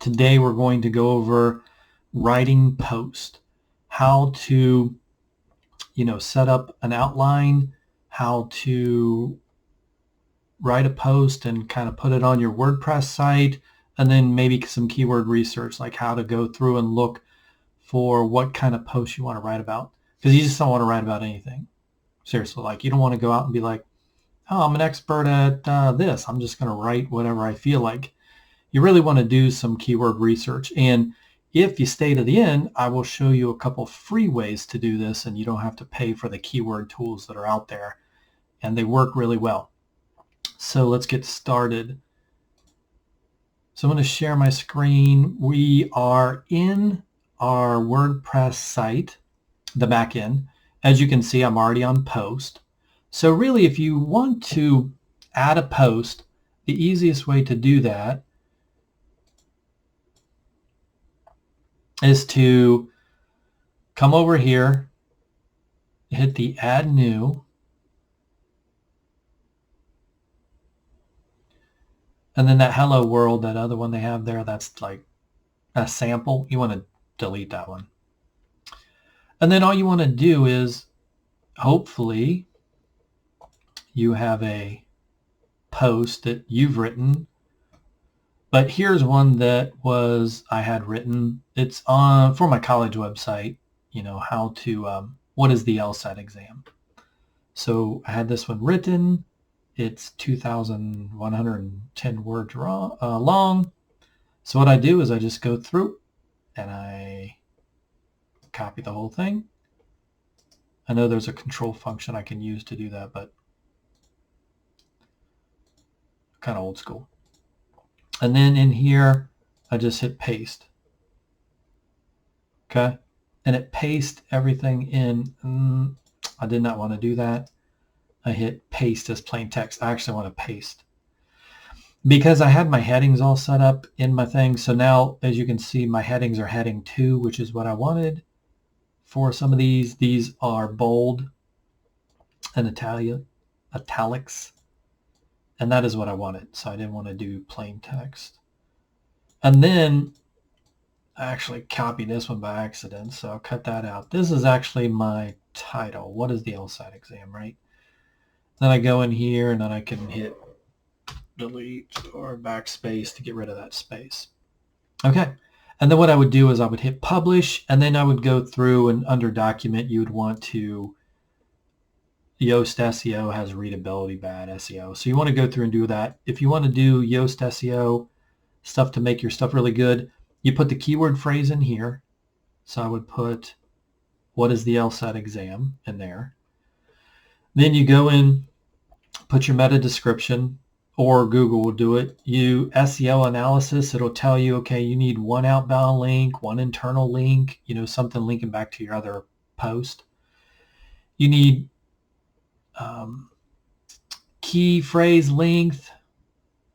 Today we're going to go over writing post, how to, set up an outline, how to write a post and kind of put it on your WordPress site, and then maybe some keyword research, like how to go through and look for what kind of post you want to write about, because you just don't want to write about anything. Seriously, like you don't want to go out and be like, oh, I'm an expert at this. I'm just going to write whatever I feel like. You really want to do some keyword research. And if you stay to the end, I will show you a couple free ways to do this, and you don't have to pay for the keyword tools that are out there, and they work really well. So let's get started. So I'm going to share my screen. We are in our WordPress site, the back end. As you can see, I'm already on post. So really, if you want to add a post, the easiest way to do that is to come over here, hit the add new, and then that hello world, that other one they have there, that's like a sample. You want to delete that one. And then all you want to do is, hopefully, you have a post that you've written. But here's one that I had written. It's on for my college website, how to, what is the LSAT exam? So I had this one written. It's 2,110 words long. So what I do is I just go through and I copy the whole thing. I know there's a control function I can use to do that, but kind of old school. And then in here, I just hit paste. Okay. And it pastes everything in. I did not want to do that. I hit paste as plain text. I actually want to paste because I had my headings all set up in my thing. So now, as you can see, my headings are heading 2, which is what I wanted for some of these. These are bold and italics. And that is what I wanted. So I didn't want to do plain text. And then I actually copied this one by accident, so I'll cut that out. This is actually my title. What is the LSAT exam, right? Then I go in here and then I can hit delete or backspace to get rid of that space. Okay. And then what I would do is I would hit publish, and then I would go through, and under document you would want to, Yoast SEO has readability bad SEO. So you want to go through and do that. If you want to do Yoast SEO stuff to make your stuff really good, you put the keyword phrase in here. So I would put, what is the LSAT exam in there? Then you go in, put your meta description, or Google will do it. You SEO analysis, it'll tell you, okay, you need one outbound link, one internal link, something linking back to your other post. You need key phrase length.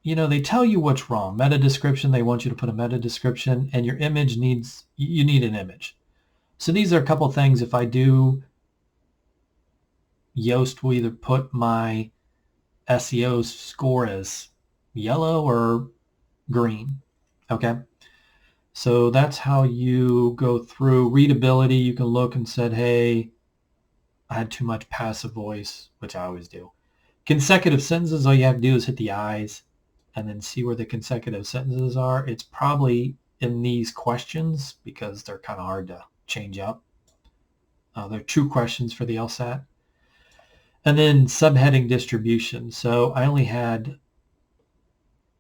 They tell you what's wrong. Meta description, they want you to put a meta description, and your image you need an image. So these are a couple things. If I do, Yoast will either put my SEO score as yellow or green. Okay. So that's how you go through readability. You can look and said, hey, I had too much passive voice, which I always do. Consecutive sentences, all you have to do is hit the eyes and then see where the consecutive sentences are. It's probably in these questions because they're kind of hard to change up. They're true questions for the LSAT. And then subheading distribution. So I only had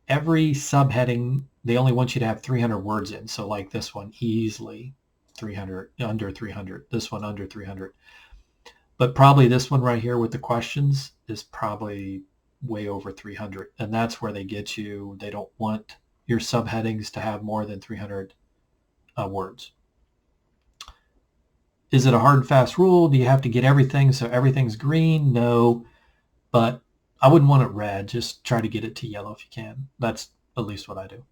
every subheading, they only want you to have 300 words in. So like this one, easily 300, under 300. This one, under 300. But probably this one right here with the questions is probably way over 300. And that's where they get you. They don't want your subheadings to have more than 300 words. Is it a hard and fast rule? Do you have to get everything so everything's green? No, but I wouldn't want it red. Just try to get it to yellow if you can. That's at least what I do.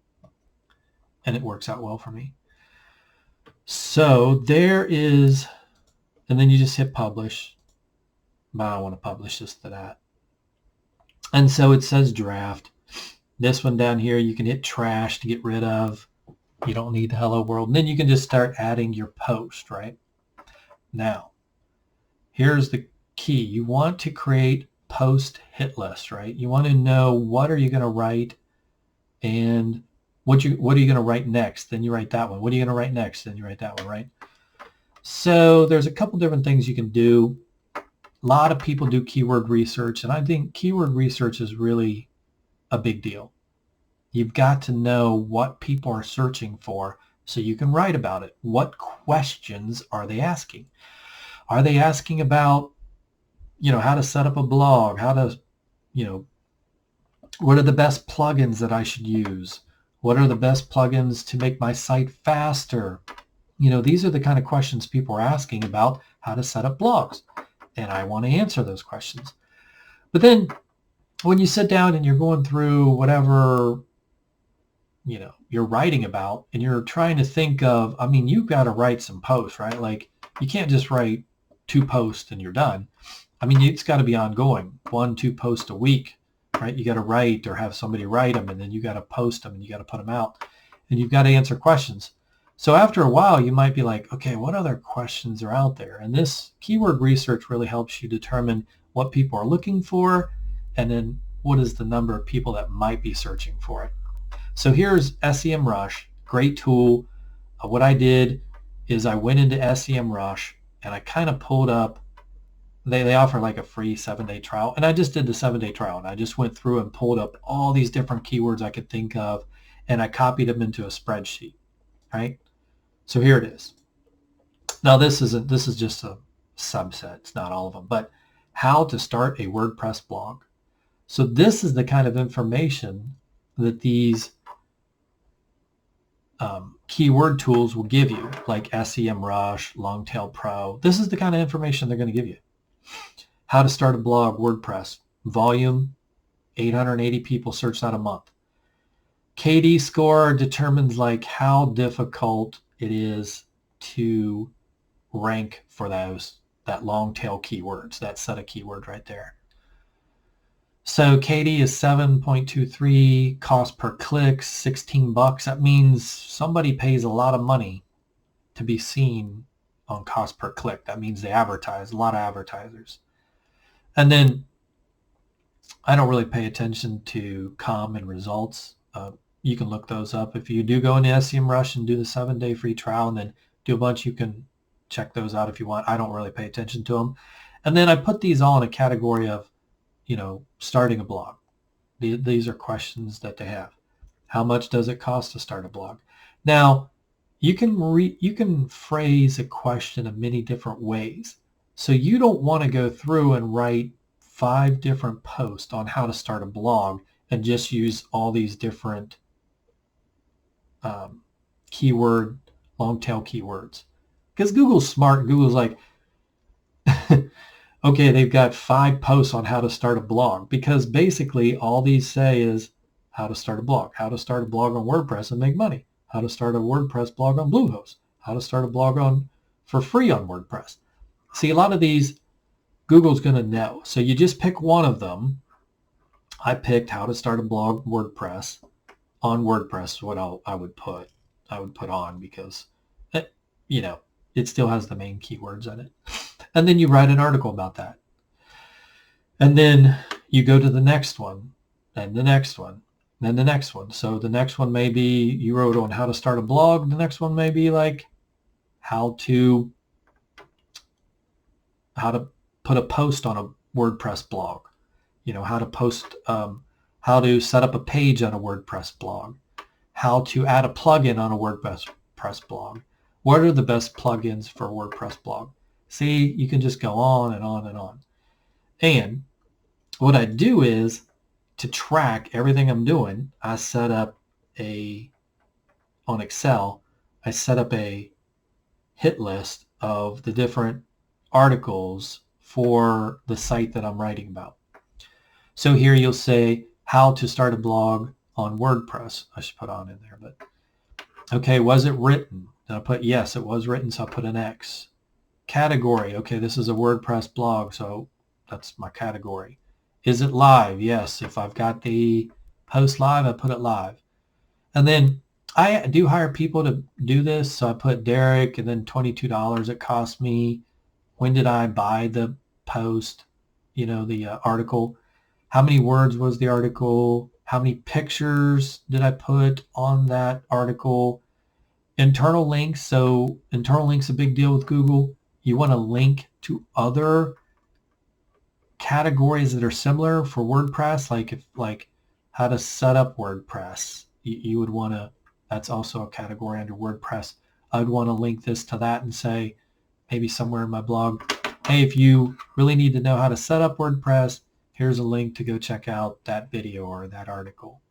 And it works out well for me. So there is, and then you just hit publish. But I want to publish this to that. And so it says draft. This one down here, you can hit trash to get rid of. You don't need the hello world. And then you can just start adding your post, right? Now, here's the key. You want to create post hit list, right? You want to know what are you going to write and what are you going to write next? Then you write that one. What are you going to write next? Then you write that one, right? So there's a couple different things you can do. A lot of people do keyword research, and I think keyword research is really a big deal. You've got to know what people are searching for so you can write about it. What questions are they asking? Are they asking about, how to set up a blog, how to, what are the best plugins that I should use? What are the best plugins to make my site faster? These are the kind of questions people are asking about how to set up blogs. And I want to answer those questions. But then when you sit down and you're going through whatever, you're writing about and you're trying to think of, you've got to write some posts, right? Like you can't just write 2 posts and you're done. It's got to be ongoing, 1-2 posts a week, right? You got to write or have somebody write them, and then you got to post them and you got to put them out, and you've got to answer questions. So after a while, you might be like, okay, what other questions are out there? And this keyword research really helps you determine what people are looking for, and then what is the number of people that might be searching for it. So here's SEMRush, great tool. What I did is I went into SEMRush and I kind of pulled up, they offer like a free 7-day trial, and I just did the 7-day trial, and I just went through and pulled up all these different keywords I could think of, and I copied them into a spreadsheet, right? So here it is. Now this is just a subset, it's not all of them, but how to start a WordPress blog. So this is the kind of information that these keyword tools will give you, like SEMrush, Longtail Pro. This is the kind of information they're going to give you. How to start a blog, WordPress. Volume, 880 people search that a month. KD score determines like how difficult it is to rank for that long tail keywords, that set of keywords right there. So KD is 7.23, cost per click, $16. That means somebody pays a lot of money to be seen on cost per click. That means they advertise, a lot of advertisers. And then I don't really pay attention to com and results. You can look those up. If you do go into SEMrush and do the 7-day free trial and then do a bunch, you can check those out if you want. I don't really pay attention to them. And then I put these all in a category of, starting a blog. These are questions that they have. How much does it cost to start a blog? Now, you can phrase a question in many different ways. So you don't want to go through and write 5 different posts on how to start a blog and just use all these different keyword, long tail keywords. Because Google's smart. Google's like, okay, they've got 5 posts on how to start a blog, because basically all these say is how to start a blog, how to start a blog on WordPress and make money, how to start a WordPress blog on Bluehost, how to start a blog for free on WordPress. See, a lot of these Google's going to know. So you just pick one of them. I picked how to start a blog WordPress on WordPress. What I would put on, because it still has the main keywords in it. And then you write an article about that. And then you go to the next one, and the next one, and the next one. So the next one may be, you wrote on how to start a blog. The next one may be like how to put a post on a WordPress blog. How to post, how to set up a page on a WordPress blog, how to add a plugin on a WordPress blog. What are the best plugins for a WordPress blog? See, you can just go on and on and on. And what I do is, to track everything I'm doing, I set up on Excel, I set up a hit list of the different articles for the site that I'm writing about. So here you'll say how to start a blog on WordPress. I should put on in there, but okay, was it written? And I put yes, it was written, so I put an X. Category, okay, this is a WordPress blog, so that's my category. Is it live? Yes, if I've got the post live, I put it live. And then I do hire people to do this. So I put Derek and then $22 it cost me. When did I buy the post? The article. How many words was the article? How many pictures did I put on that article? Internal links. So internal links a big deal with Google. You want to link to other categories that are similar for WordPress, like how to set up WordPress. You would want to, that's also a category under WordPress. I would want to link this to that and say, maybe somewhere in my blog, hey, if you really need to know how to set up WordPress, here's a link to go check out that video or that article.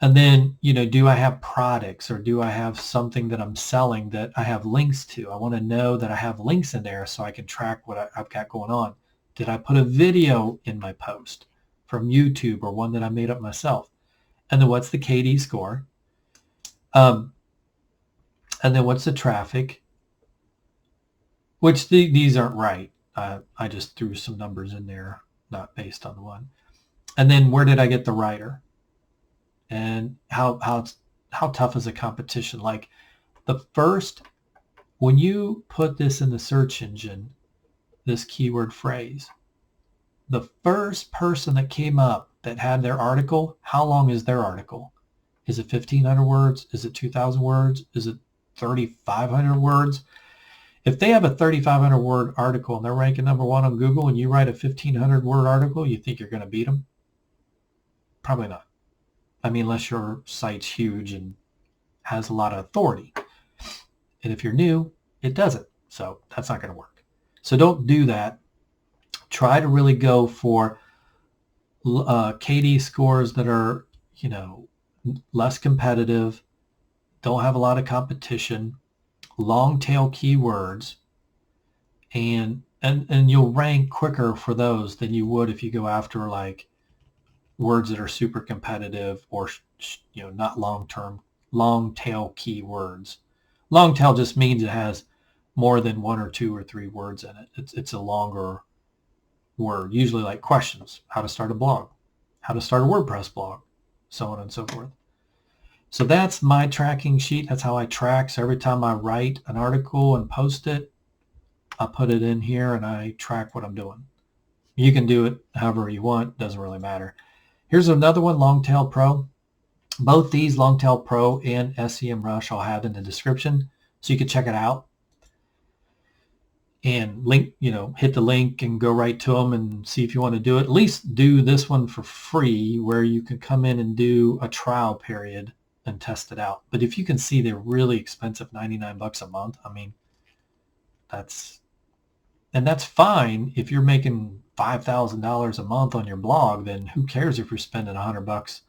And then, do I have products or do I have something that I'm selling that I have links to? I want to know that I have links in there so I can track what I've got going on. Did I put a video in my post from YouTube or one that I made up myself? And then what's the KD score? And then what's the traffic? Which these aren't right. I just threw some numbers in there, not based on one. And then where did I get the writer? And how tough is the competition? Like when you put this in the search engine, this keyword phrase, the first person that came up that had their article, how long is their article? Is it 1,500 words? Is it 2,000 words? Is it 3,500 words? If they have a 3,500 word article and they're ranking number one on Google and you write a 1,500 word article, you think you're going to beat them? Probably not. I mean, unless your site's huge and has a lot of authority. And if you're new, it doesn't. So that's not going to work. So don't do that. Try to really go for KD scores that are, less competitive, don't have a lot of competition, long tail keywords, and you'll rank quicker for those than you would if you go after like words that are super competitive or not long tail keywords. Long tail just means it has more than 1 or 2 or 3 words in it. It's a longer word, usually like questions, how to start a blog, how to start a WordPress blog, so on and so forth. So that's my tracking sheet. That's how I track. So every time I write an article and post it, I put it in here and I track what I'm doing. You can do it however you want. Doesn't really matter. Here's another one, Longtail Pro. Both these, Longtail Pro and SEMRush, I'll have in the description so you can check it out and link, hit the link and go right to them and see if you want to do it. At least do this one for free where you can come in and do a trial period and test it out. But if you can see they're really expensive, $99 a month, I mean, that's fine. If you're making $5,000 a month on your blog, then who cares if you're spending $100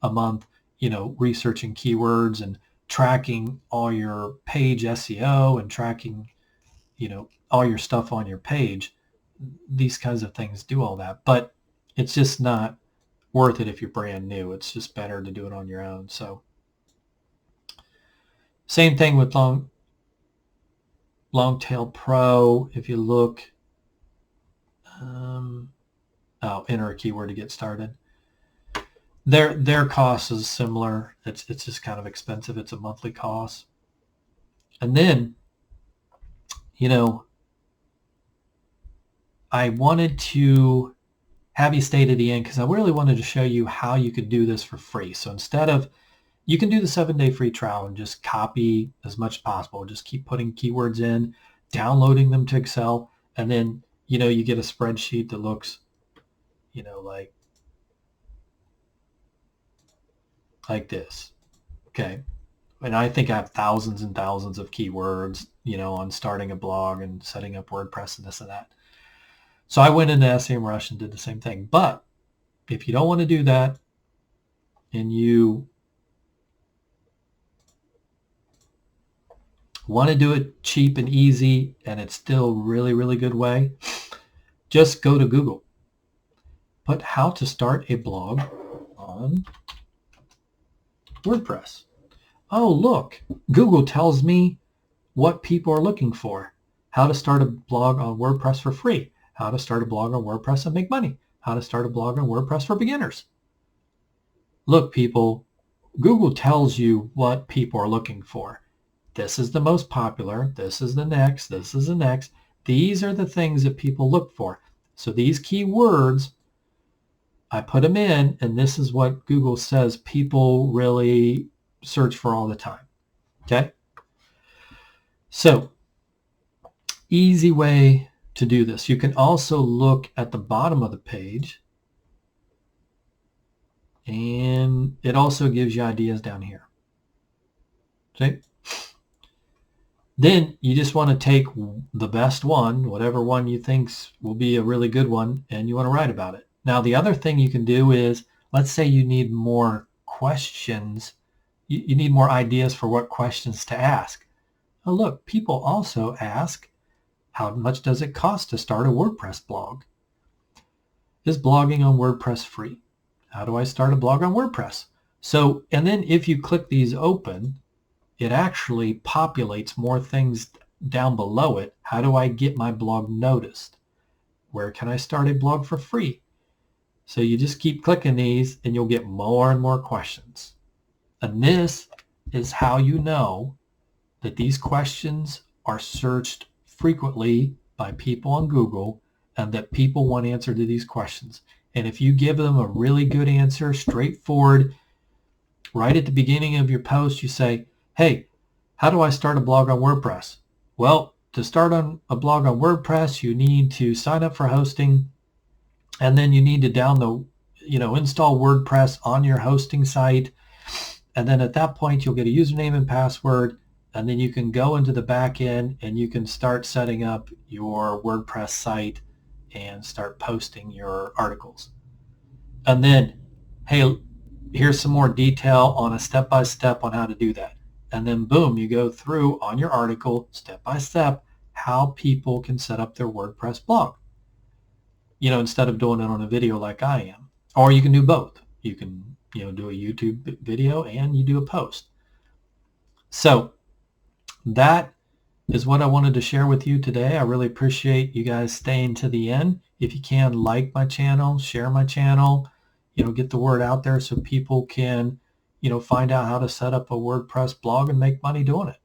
a month, researching keywords and tracking all your page SEO and tracking, all your stuff on your page. These kinds of things do all that, but it's just not worth it if you're brand new. It's just better to do it on your own. So same thing with Longtail Pro. If you look, enter a keyword to get started. Their cost is similar. It's just kind of expensive. It's a monthly cost. And then, I wanted to have you stay to the end because I really wanted to show you how you could do this for free. So instead of, you can do the 7-day free trial and just copy as much as possible. Just keep putting keywords in, downloading them to Excel, and then, you get a spreadsheet that looks, like this. Okay. And I think I have thousands and thousands of keywords, on starting a blog and setting up WordPress and this and that. So I went into SEMRush and did the same thing. But if you don't want to do that and you want to do it cheap and easy and it's still really, really good way, just go to Google. Put how to start a blog on WordPress. Oh, look, Google tells me what people are looking for. How to start a blog on WordPress for free. How to start a blog on WordPress and make money. How to start a blog on WordPress for beginners. Look, people, Google tells you what people are looking for. This is the most popular. This is the next. This is the next. These are the things that people look for. So these keywords, I put them in, and this is what Google says people really search for all the time. Okay? So, easy way to do this. You can also look at the bottom of the page, and it also gives you ideas down here. Okay? Then you just want to take the best one, whatever one you think will be a really good one, and you want to write about it. Now, the other thing you can do is, let's say you need more questions. You need more ideas for what questions to ask. Oh, look, people also ask, how much does it cost to start a WordPress blog? Is blogging on WordPress free? How do I start a blog on WordPress? So, and then if you click these open, it actually populates more things down below it. How do I get my blog noticed? Where can I start a blog for free? So you just keep clicking these and you'll get more and more questions. And this is how you know that these questions are searched frequently by people on Google and that people want answer to these questions. And if you give them a really good answer, straightforward, right at the beginning of your post, you say, hey, how do I start a blog on WordPress? Well, to start on a blog on WordPress, you need to sign up for hosting, and then you need to download, install WordPress on your hosting site. And then at that point, you'll get a username and password, and then you can go into the back end and you can start setting up your WordPress site and start posting your articles. And then, hey, here's some more detail on a step-by-step on how to do that. And then boom, you go through on your article, step-by-step, how people can set up their WordPress blog. Instead of doing it on a video like I am. Or you can do both. You can, do a YouTube video and you do a post. So that is what I wanted to share with you today. I really appreciate you guys staying to the end. If you can, like my channel, share my channel, get the word out there so people can, find out how to set up a WordPress blog and make money doing it.